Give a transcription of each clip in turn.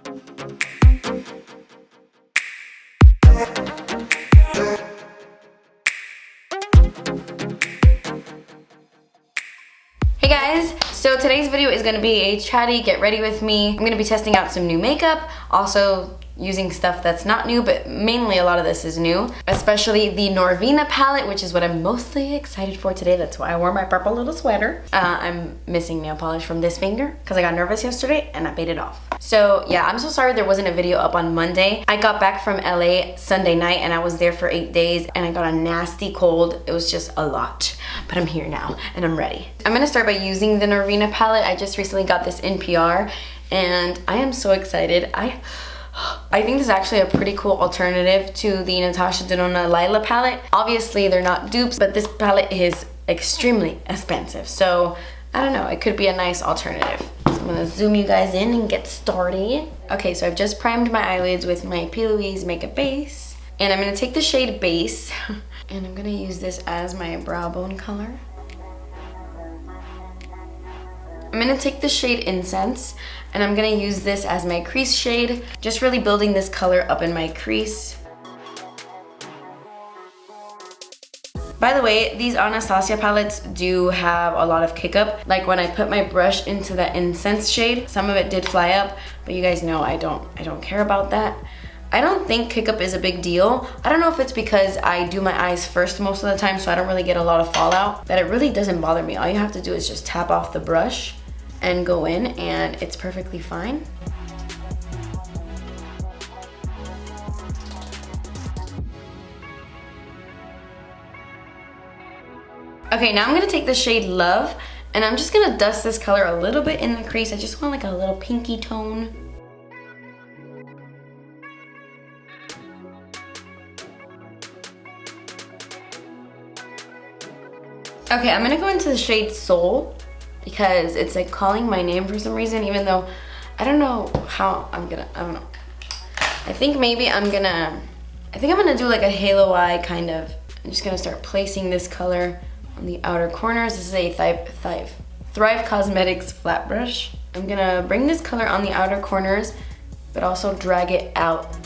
Hey guys, so today's video is gonna be a chatty get ready with me. I'm gonna be testing out some new makeup, also using stuff that's not new, but mainly a lot of this is new, especially the Norvina palette, which is what I'm mostly excited for today. That's why I wore my purple little sweater. I'm missing nail polish from this finger because I got nervous yesterday and I paid it off. So yeah, I'm so sorry there wasn't a video up on Monday. I got back from LA Sunday night and I was there for 8 days and I got a nasty cold. It was just a lot, but I'm here now and I'm ready. I'm gonna start by using the Norvina palette. I just recently got this in PR and I am so excited. I think this is actually a pretty cool alternative to the Anastasia Norvina Lilah palette. Obviously, they're not dupes, but this palette is extremely expensive. So, I don't know, it could be a nice alternative. So I'm gonna zoom you guys in and get started. Okay, so I've just primed my eyelids with my Louise makeup base. And I'm gonna take the shade Base, and I'm gonna use this as my brow bone color. I'm gonna take the shade Incense, and I'm gonna use this as my crease shade, just really building this color up in my crease. By the way, these Anastasia palettes do have a lot of kick up. Like when I put my brush into that Incense shade, some of it did fly up, but you guys know I don't care about that. I don't think kick up is a big deal. I don't know if it's because I do my eyes first most of the time, so I don't really get a lot of fallout, that it really doesn't bother me. All you have to do is just tap off the brush and go in and it's perfectly fine. Okay, now I'm gonna take the shade Love and I'm just gonna dust this color a little bit in the crease. I just want like a little pinky tone. Okay, I'm gonna go into the shade Soul because it's like calling my name for some reason, even though I don't know how I don't know. I think I'm gonna do like a halo eye kind of. I'm just gonna start placing this color on the outer corners. This is a Thrive Cosmetics flat brush. I'm gonna bring this color on the outer corners, but also drag it out.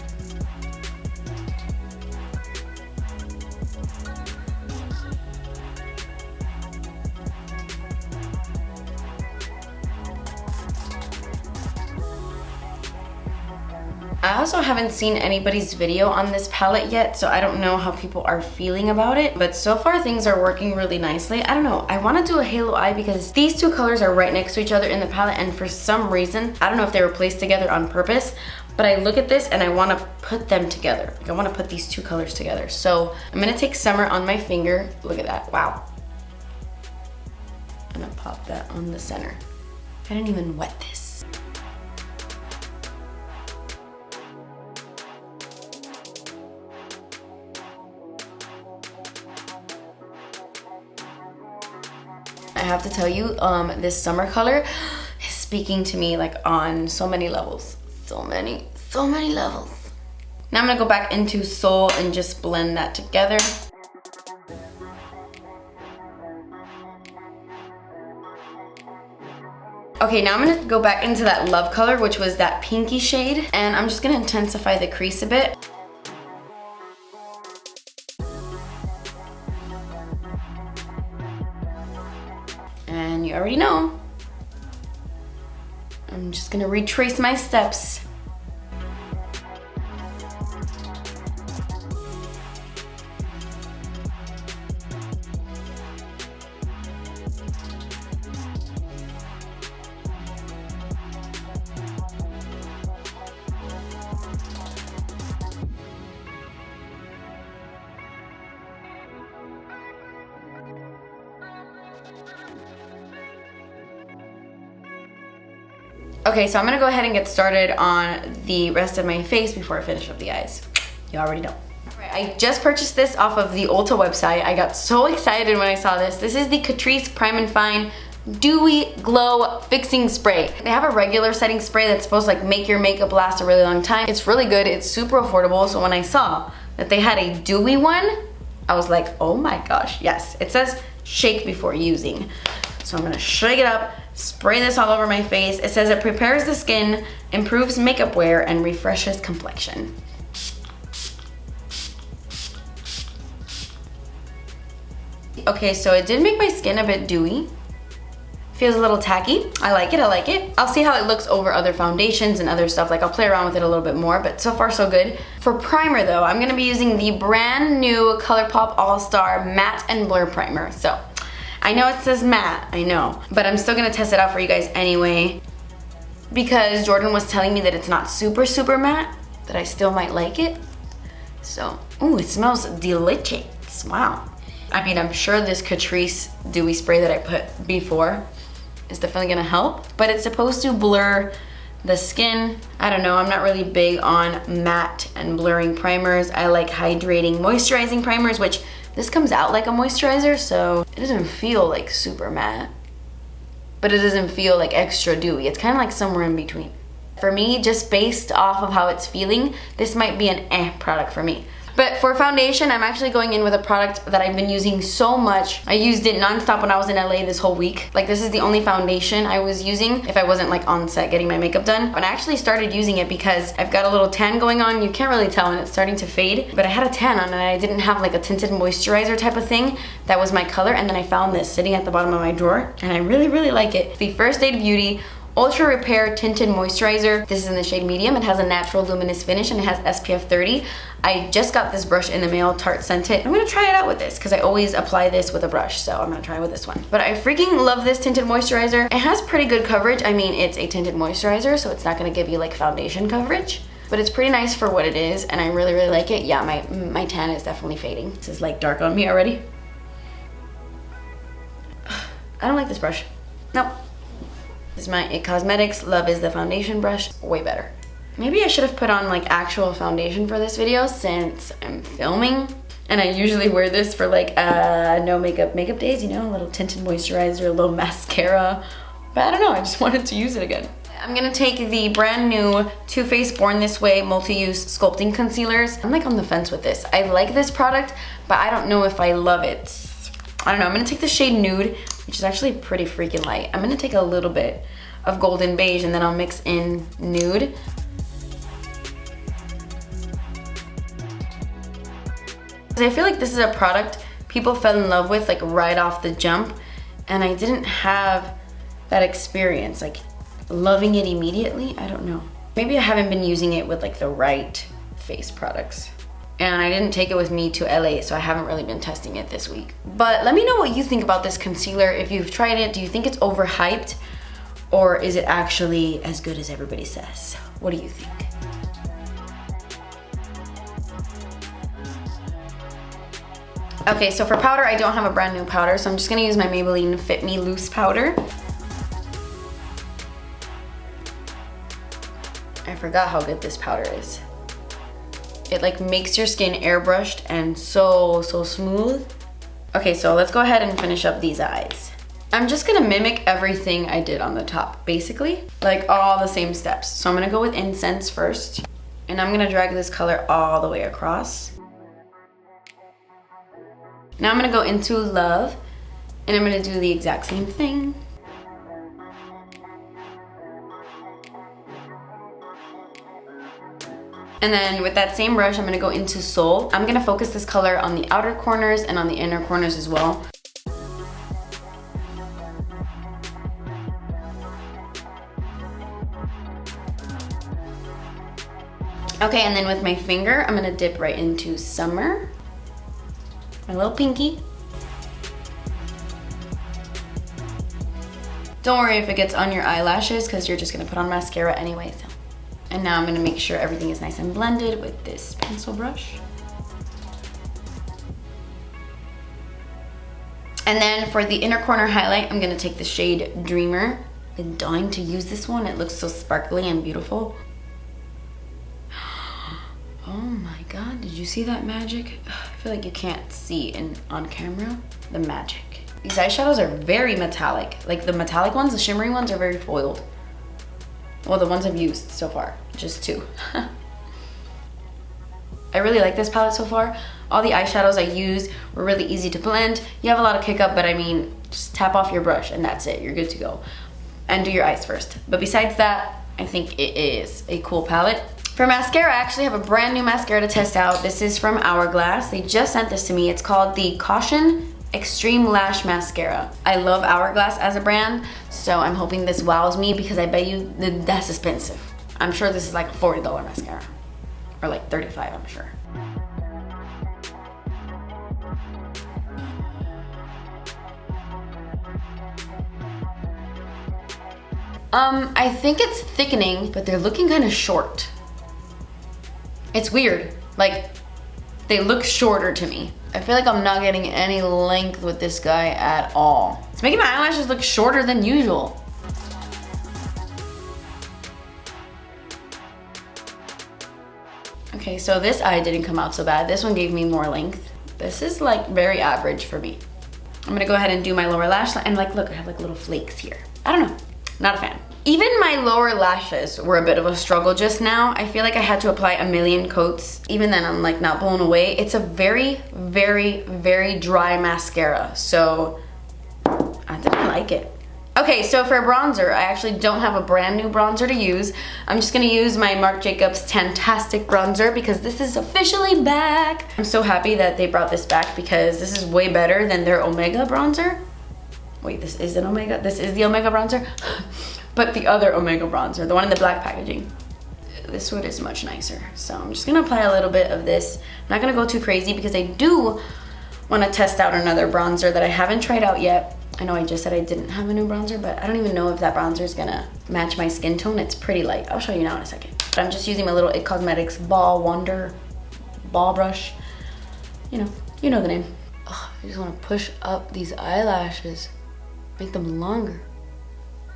I also haven't seen anybody's video on this palette yet, so I don't know how people are feeling about it, but so far things are working really nicely. I don't know, I want to do a halo eye because these two colors are right next to each other in the palette, and for some reason, I don't know if they were placed together on purpose, but I look at this and I want to put them together. Like I want to put these two colors together. So I'm going to take Summer on my finger. Look at that, wow. I'm going to pop that on the center. I didn't even wet this. I have to tell you, this summer color is speaking to me like on so many levels. So many levels. Now I'm gonna go back into Soul and just blend that together. Okay, now I'm gonna go back into that Love color, which was that pinky shade, and I'm just gonna intensify the crease a bit. And you already know, I'm just gonna retrace my steps. Okay, so I'm gonna go ahead and get started on the rest of my face before I finish up the eyes. You already know. Alright, I just purchased this off of the Ulta website. I got so excited when I saw this. This is the Catrice Prime and Fine Dewy Glow Fixing Spray. They have a regular setting spray that's supposed to like make your makeup last a really long time. It's really good, it's super affordable, so when I saw that they had a dewy one, I was like, oh my gosh, yes. It says shake before using. So I'm gonna shake it up spray this all over my face. It says it prepares the skin, improves makeup wear, and refreshes complexion. Okay, so it did make my skin a bit dewy. Feels a little tacky. I like it, I like it. I'll see how it looks over other foundations and other stuff. Like, I'll play around with it a little bit more, but so far so good. For primer though, I'm gonna be using the brand new Colourpop All-Star Matte and Blur Primer. So, I know it says matte, I know, but I'm still gonna test it out for you guys anyway, because Jordan was telling me that it's not super, super matte, that I still might like it. So, ooh, it smells delicious, wow. I mean, I'm sure this Catrice dewy spray that I put before is definitely gonna help, but it's supposed to blur the skin. I don't know, I'm not really big on matte and blurring primers. I like hydrating, moisturizing primers, which this comes out like a moisturizer, so it doesn't feel like super matte, but it doesn't feel like extra dewy. It's kind of like somewhere in between. For me, just based off of how it's feeling, this might be an product for me. But for foundation, I'm actually going in with a product that I've been using so much. I used it nonstop when I was in LA this whole week. Like, this is the only foundation I was using if I wasn't like on set getting my makeup done. And I actually started using it because I've got a little tan going on. You can't really tell and it's starting to fade, but I had a tan on and I didn't have like a tinted moisturizer type of thing. That was my color, and then I found this sitting at the bottom of my drawer and I really, really like it. The First Aid Beauty Ultra Repair Tinted Moisturizer. This is in the shade medium. It has a natural luminous finish and it has SPF 30. I just got this brush in the mail. Tarte sent it. I'm gonna try it out with this because I always apply this with a brush, so I'm gonna try it with this one. But I freaking love this tinted moisturizer. It has pretty good coverage. I mean, it's a tinted moisturizer, so it's not gonna give you like foundation coverage, but it's pretty nice for what it is, and I really, really like it. Yeah, my tan is definitely fading. This is like dark on me already. I don't like this brush. Nope. This is my IT Cosmetics Love is the foundation brush. Way better. Maybe I should have put on like actual foundation for this video since I'm filming. And I usually wear this for like no makeup days, you know, a little tinted moisturizer, a little mascara. But I don't know, I just wanted to use it again. I'm gonna take the brand new Too Faced Born This Way multi-use sculpting concealers. I'm like on the fence with this. I like this product, but I don't know if I love it. I don't know, I'm gonna take the shade Nude, which is actually pretty freaking light. I'm gonna take a little bit of Golden Beige and then I'll mix in Nude. I feel like this is a product people fell in love with like right off the jump, and I didn't have that experience, like loving it immediately. I don't know. Maybe I haven't been using it with like the right face products. And I didn't take it with me to LA, so I haven't really been testing it this week. But let me know what you think about this concealer. If you've tried it, do you think it's overhyped? Or is it actually as good as everybody says? What do you think? Okay, so for powder, I don't have a brand new powder, so I'm just gonna use my Maybelline Fit Me Loose powder. I forgot how good this powder is. It like makes your skin airbrushed and so smooth. Okay, so let's go ahead and finish up these eyes. I'm just gonna mimic everything I did on the top, basically. Like all the same steps. So I'm gonna go with Incense first, and I'm gonna drag this color all the way across. Now I'm gonna go into Love, and I'm gonna do the exact same thing. And then with that same brush, I'm gonna go into Soul. I'm gonna focus this color on the outer corners and on the inner corners as well. Okay, and then with my finger, I'm gonna dip right into Summer. My little pinky. Don't worry if it gets on your eyelashes, because you're just gonna put on mascara anyway, so. And now I'm gonna make sure everything is nice and blended with this pencil brush. And then for the inner corner highlight, I'm gonna take the shade Dreamer. I've been dying to use this one. It looks so sparkly and beautiful. Oh my God, did you see that magic? I feel like you can't see on camera the magic. These eyeshadows are very metallic. Like the metallic ones, the shimmery ones are very foiled. Well, the ones I've used so far, just 2. I really like this palette so far. All the eyeshadows I used were really easy to blend. You have a lot of kick up, but I mean, just tap off your brush and that's it, you're good to go. and do your eyes first. But besides that, I think it is a cool palette. For mascara, I actually have a brand new mascara to test out. This is from Hourglass. They just sent this to me. It's called the Caution Extreme Lash Mascara. I love Hourglass as a brand, so I'm hoping this wows me because I bet you that's expensive. I'm sure this is like a $40 mascara, or like $35, I'm sure. I think it's thickening, but they're looking kind of short. It's weird, like they look shorter to me. I feel like I'm not getting any length with this guy at all. It's making my eyelashes look shorter than usual. Okay, so this eye didn't come out so bad. This one gave me more length. This is like very average for me. I'm gonna go ahead and do my lower lash line, and like, look, I have like little flakes here. I don't know, not a fan. Even my lower lashes were a bit of a struggle just now. I feel like I had to apply a million coats. Even then, I'm like not blown away. It's a very, very, very dry mascara, so I didn't like it. Okay, so for bronzer, I actually don't have a brand new bronzer to use. I'm just gonna use my Marc Jacobs Tastic bronzer because this is officially back. I'm so happy that they brought this back because this is way better than their Omega bronzer. Wait, this is an Omega? This is the Omega bronzer? But the other Omega bronzer, the one in the black packaging. This one is much nicer. So I'm just gonna apply a little bit of this. I'm not gonna go too crazy because I do wanna test out another bronzer that I haven't tried out yet. I know I just said I didn't have a new bronzer, but I don't even know if that bronzer is gonna match my skin tone. It's pretty light. I'll show you now in a second. But I'm just using my little IT Cosmetics Ball Wonder ball brush. You know the name. Oh, I just wanna push up these eyelashes, make them longer.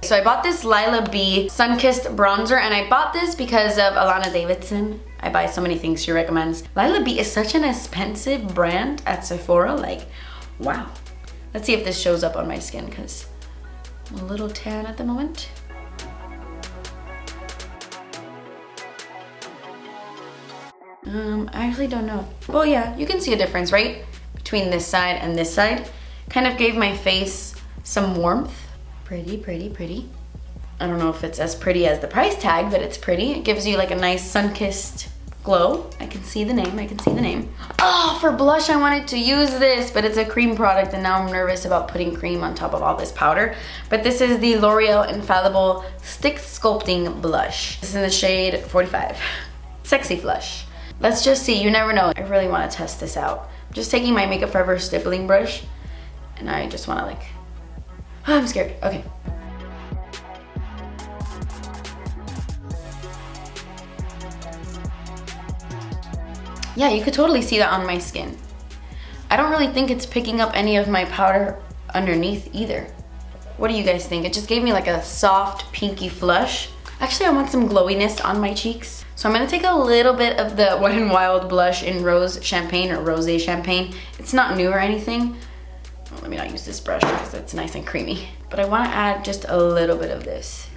So I bought this Lilah B Sunkissed bronzer, and I bought this because of Alana Davidson. I buy so many things she recommends. Lilah B is such an expensive brand at Sephora, like, wow. Let's see if this shows up on my skin because I'm a little tan at the moment. I actually don't know. Well, yeah, you can see a difference, right? Between this side and this side. Kind of gave my face some warmth. Pretty, pretty, pretty. I don't know if it's as pretty as the price tag, but it's pretty. It gives you like a nice sun-kissed glow. I can see the name, I can see the name. Oh, for blush I wanted to use this, but it's a cream product and now I'm nervous about putting cream on top of all this powder. But this is the Loreal Infallible Stick Sculpting Blush. This is in the shade 45. Sexy Flush. Let's just see, you never know. I really want to test this out. I'm just taking my Makeup Forever stippling brush and I just want to like, oh, I'm scared, okay. Yeah, you could totally see that on my skin. I don't really think it's picking up any of my powder underneath either. What do you guys think? It just gave me like a soft pinky flush. Actually, I want some glowiness on my cheeks. So I'm gonna take a little bit of the Wet n Wild blush in Rose Champagne or Rosé Champagne. It's not new or anything. Well, let me not use this brush because it's nice and creamy. But I wanna add just a little bit of this.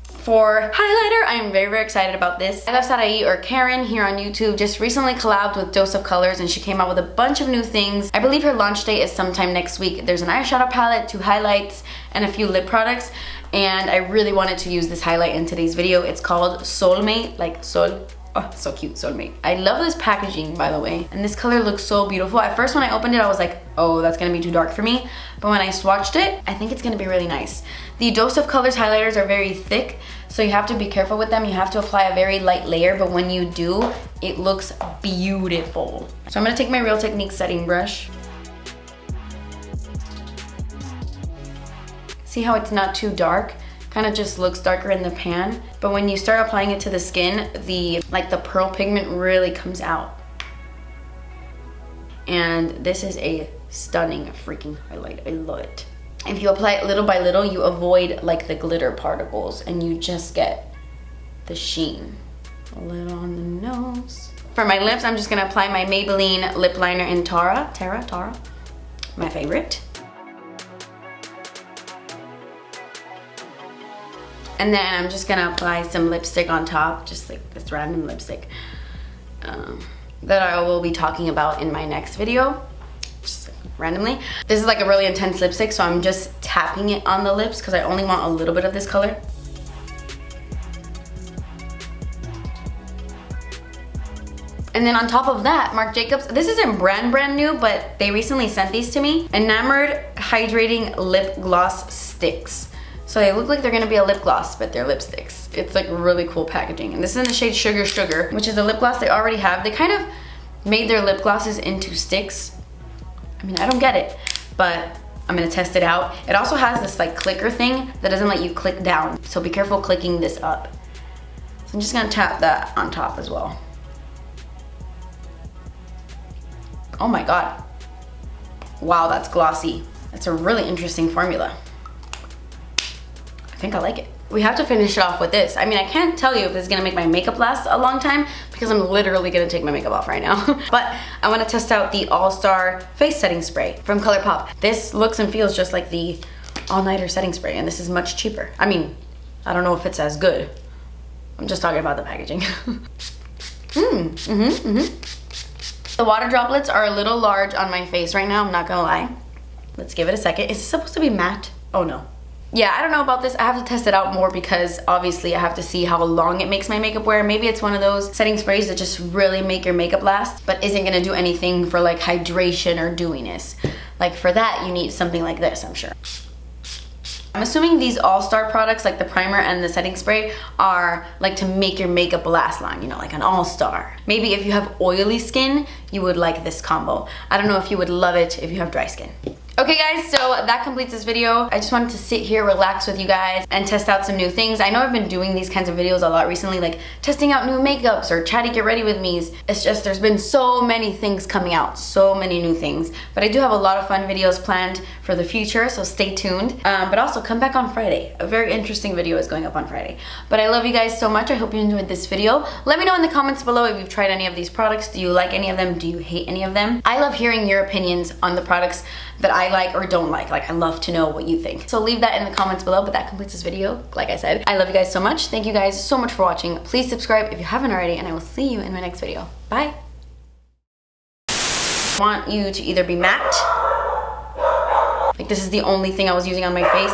For highlighter, I am very, very excited about this. Iluvsarahii, or Karen here on YouTube, just recently collabed with Dose of Colors and she came out with a bunch of new things. I believe her launch date is sometime next week. There's an eyeshadow palette, 2 highlights, and a few lip products. And I really wanted to use this highlight in today's video. It's called Soulmate, like Sol. Oh, so cute, Soulmate. I love this packaging, by the way. And this color looks so beautiful. At first when I opened it, I was like, oh, that's gonna be too dark for me. But when I swatched it, I think it's gonna be really nice. The Dose of Colors highlighters are very thick, so you have to be careful with them. You have to apply a very light layer, but when you do, it looks beautiful. So I'm gonna take my Real Techniques setting brush. See how it's not too dark? Kind of just looks darker in the pan, but when you start applying it to the skin, the pearl pigment really comes out. And this is a stunning freaking highlight. I love it. If you apply it little by little, you avoid like the glitter particles and you just get the sheen. A little on the nose. For my lips, I'm just gonna apply my Maybelline lip liner in Taura, my favorite. And then I'm just gonna apply some lipstick on top, just like this random lipstick that I will be talking about in my next video. Just randomly. This is like a really intense lipstick, so I'm just tapping it on the lips because I only want a little bit of this color. And then on top of that, Marc Jacobs, this isn't brand new, but they recently sent these to me. Enamored Hydrating Lip Gloss Sticks. So they look like they're gonna be a lip gloss, but they're lipsticks. It's like really cool packaging. And this is in the shade Sugar Sugar, which is a lip gloss they already have. They kind of made their lip glosses into sticks. I mean, I don't get it, but I'm gonna test it out. It also has this like clicker thing that doesn't let you click down. So be careful clicking this up. So I'm just gonna tap that on top as well. Oh my God. Wow, that's glossy. That's a really interesting formula. I think I like it. We have to finish it off with this. I mean, I can't tell you if this is gonna make my makeup last a long time because I'm literally gonna take my makeup off right now. But I wanna test out the All-Star Face Setting Spray from Colourpop. This looks and feels just like the All-Nighter Setting Spray, and this is much cheaper. I mean, I don't know if it's as good. I'm just talking about the packaging. The water droplets are a little large on my face right now, I'm not gonna lie. Let's give it a second. Is it supposed to be matte? Oh no. Yeah, I don't know about this. I have to test it out more because obviously I have to see how long it makes my makeup wear. Maybe it's one of those setting sprays that just really make your makeup last, but isn't gonna do anything for like hydration or dewiness. Like for that, you need something like this, I'm sure. I'm assuming these all-star products, like the primer and the setting spray, are like to make your makeup last long, you know, like an all-star. Maybe if you have oily skin, you would like this combo. I don't know if you would love it if you have dry skin. Okay guys, so that completes this video. I just wanted to sit here, relax with you guys, and test out some new things. I know I've been doing these kinds of videos a lot recently, like testing out new makeups or chatty get ready with me's. It's just there's been so many things coming out, so many new things. But I do have a lot of fun videos planned for the future, so stay tuned. But also come back on Friday. A very interesting video is going up on Friday. But I love you guys so much. I hope you enjoyed this video. Let me know in the comments below if you've tried any of these products. Do you like any of them? Do you hate any of them? I love hearing your opinions on the products that I like or don't like. Like, I love to know what you think. So leave that in the comments below, but that completes this video. Like I said, I love you guys so much. Thank you guys so much for watching. Please subscribe if you haven't already, and I will see you in my next video. Bye. I want you to either be matte, like this is the only thing I was using on my face,